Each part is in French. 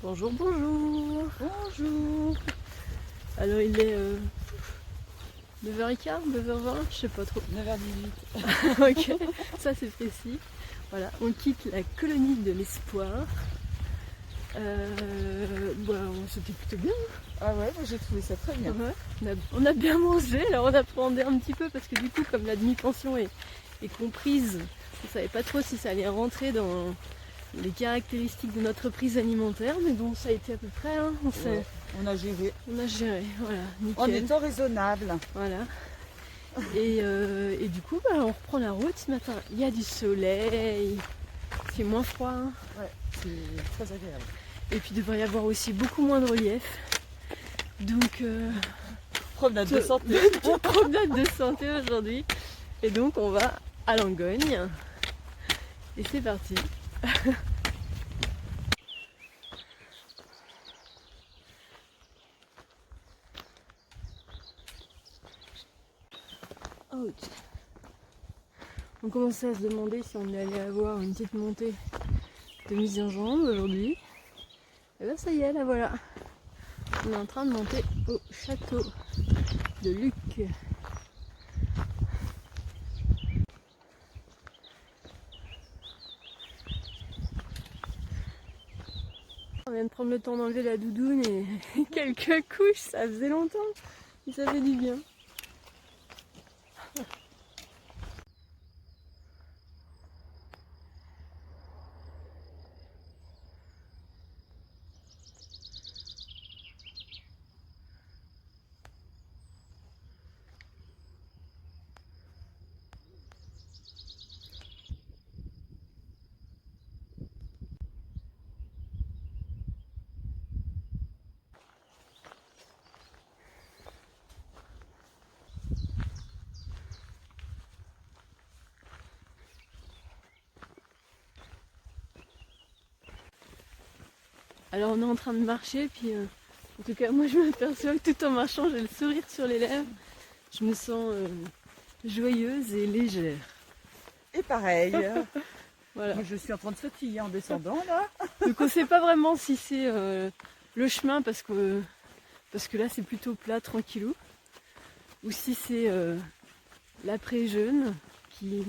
Bonjour, bonjour. Bonjour. Alors il est 9h15, 9h20, je sais pas trop. 9h18. Ok, ça c'est précis. Voilà, on quitte la colonie de l'espoir. C'était plutôt bien. Ah ouais, moi j'ai trouvé ça très bien. Ouais, on a bien mangé, alors on appréhendait un petit peu parce que du coup comme la demi-pension est comprise, on savait pas trop si ça allait rentrer dans les caractéristiques de notre prise alimentaire, mais bon ça a été à peu près, hein. On a géré. On a géré, voilà, nickel. En étant raisonnable. Voilà. Et du coup, on reprend la route ce matin. Il y a du soleil, c'est moins froid, hein. Ouais, c'est très agréable. Et puis il devrait y avoir aussi beaucoup moins de relief. Donc, Promenade de santé. promenade de santé aujourd'hui. Et donc, on va à Langogne. Et c'est parti. Ouch. On commençait à se demander si on allait avoir une petite montée de mise en jambe aujourd'hui. Et bien ça y est, là voilà. On est en train de monter au château de Luc. On vient de prendre le temps d'enlever la doudoune et quelques couches, ça faisait longtemps. Et ça fait du bien. Alors on est en train de marcher, puis en tout cas moi je m'aperçois que tout en marchant j'ai le sourire sur les lèvres. Je me sens joyeuse et légère. Et pareil. Voilà. Moi je suis en train de sautiller en descendant là. Donc on sait pas vraiment si c'est le chemin parce que là c'est plutôt plat, tranquillou, ou si c'est l'après-jeûne qui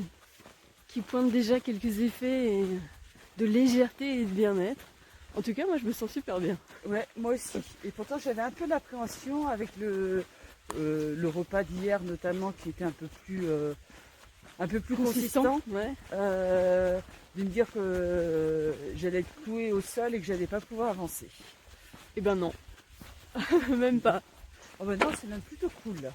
pointe déjà quelques effets de légèreté et de bien-être. En tout cas moi je me sens super bien. Ouais, moi aussi. Et pourtant j'avais un peu l'appréhension avec le repas d'hier notamment qui était un peu plus consistant. Ouais. De me dire que j'allais être clouée au sol et que j'allais pas pouvoir avancer. Eh ben non, même pas. Oh ben non, c'est même plutôt cool là.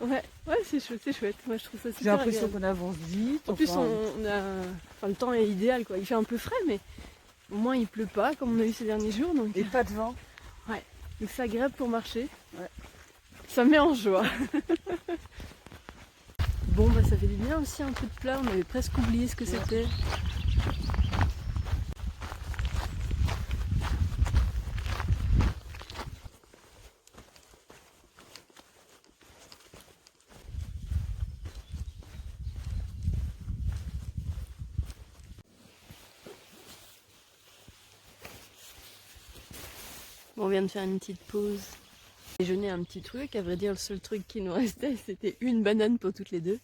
Ouais, c'est chouette. Moi je trouve ça super. J'ai l'impression agréable. qu'on avance vite. En plus le temps est idéal quoi. Il fait un peu frais mais au moins il pleut pas comme on a eu ces derniers jours. Donc... Et pas de vent. Ouais, donc c'est agréable pour marcher. Ouais. Ça met en joie. Bon bah ça fait du bien aussi un peu de plat, on avait presque oublié ce que c'était. Bon, on vient de faire une petite pause. Déjeuner un petit truc, à vrai dire le seul truc qui nous restait c'était une banane pour toutes les deux.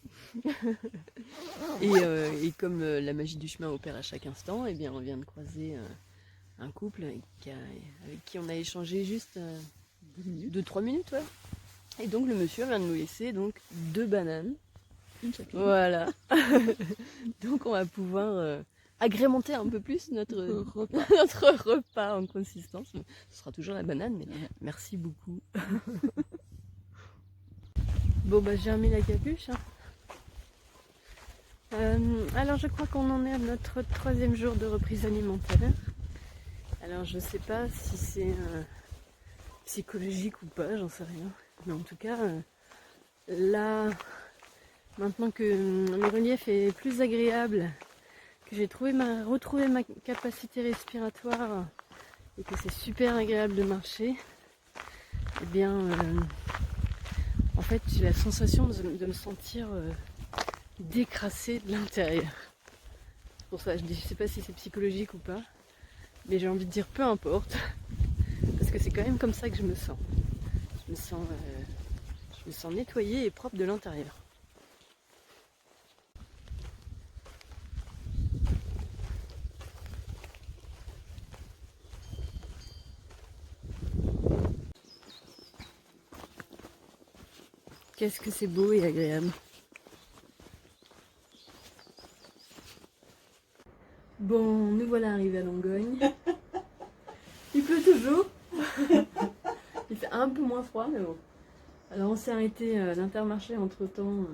et comme la magie du chemin opère à chaque instant, eh bien on vient de croiser un couple avec qui on a échangé juste 2-3 minutes. Ouais. Et donc le monsieur vient de nous laisser donc 2 bananes. Une chacune. Voilà. Donc on va pouvoir agrémenter un peu plus notre repas en consistance. Ce sera toujours la banane, mais merci beaucoup. Bon bah j'ai remis la capuche. Alors je crois qu'on en est à notre 3e jour de reprise alimentaire. Alors je sais pas si c'est psychologique ou pas, j'en sais rien. Mais en tout cas, là, maintenant que le relief est plus agréable, que j'ai retrouvé ma capacité respiratoire et que c'est super agréable de marcher, eh bien, en fait, j'ai la sensation de me sentir décrassée de l'intérieur. C'est pour ça, je sais pas si c'est psychologique ou pas, mais j'ai envie de dire peu importe. que c'est quand même comme ça que je me sens. Je me sens nettoyée et propre de l'intérieur. Qu'est-ce que c'est beau et agréable. Bon, nous voilà arrivés à Langogne. Il pleut toujours. Il fait un peu moins froid, mais bon. Alors on s'est arrêté à l'Intermarché entre-temps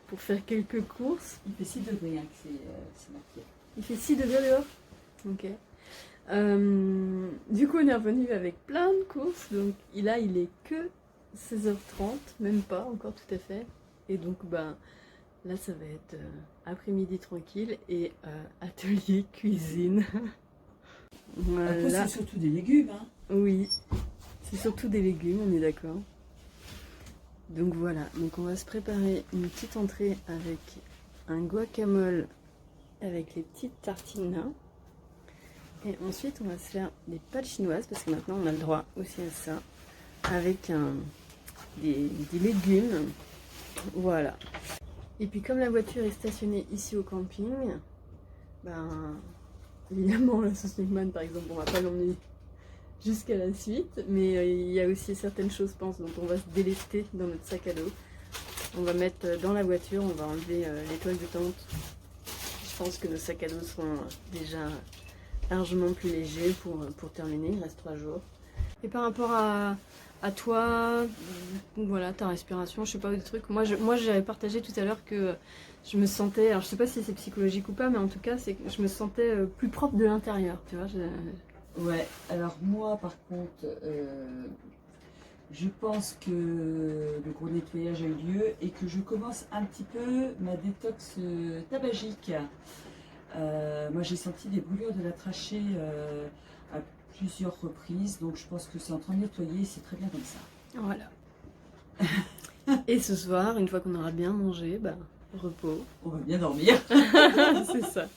pour faire quelques courses. Il fait 6 degrés, hein, que c'est marqué. Il fait 6 degrés dehors. Ok. Du coup on est revenu avec plein de courses. Donc là il est que 16h30, même pas encore tout à fait. Et donc ben là ça va être après-midi tranquille et atelier cuisine. Voilà. Après c'est surtout des légumes. Hein. Oui, c'est surtout des légumes, on est d'accord. Donc voilà, donc on va se préparer une petite entrée avec un guacamole avec les petites tartines là. Et ensuite on va se faire des pâtes chinoises parce que maintenant on a le droit aussi à ça. Avec des légumes. Voilà. Et puis comme la voiture est stationnée ici au camping, ben évidemment la sauce Nickman par exemple on va pas l'emmener jusqu'à la suite, mais il y a aussi certaines choses je pense dont on va se délester dans notre sac à dos. On va mettre dans la voiture, on va enlever les toiles de tente. Je pense que nos sacs à dos seront déjà largement plus légers pour terminer, il reste 3 jours. Et par rapport à toi, voilà, ta respiration, je sais pas, des trucs. Moi j'avais partagé tout à l'heure que je me sentais, alors je sais pas si c'est psychologique ou pas, mais en tout cas c'est que je me sentais plus propre de l'intérieur, tu vois. Ouais, alors moi par contre, je pense que le gros nettoyage a eu lieu et que je commence un petit peu ma détox tabagique. Moi j'ai senti des brûlures de la trachée à plusieurs reprises, donc je pense que c'est en train de nettoyer et c'est très bien comme ça. Voilà. Et ce soir, une fois qu'on aura bien mangé, bah, repos. On va bien dormir. C'est ça.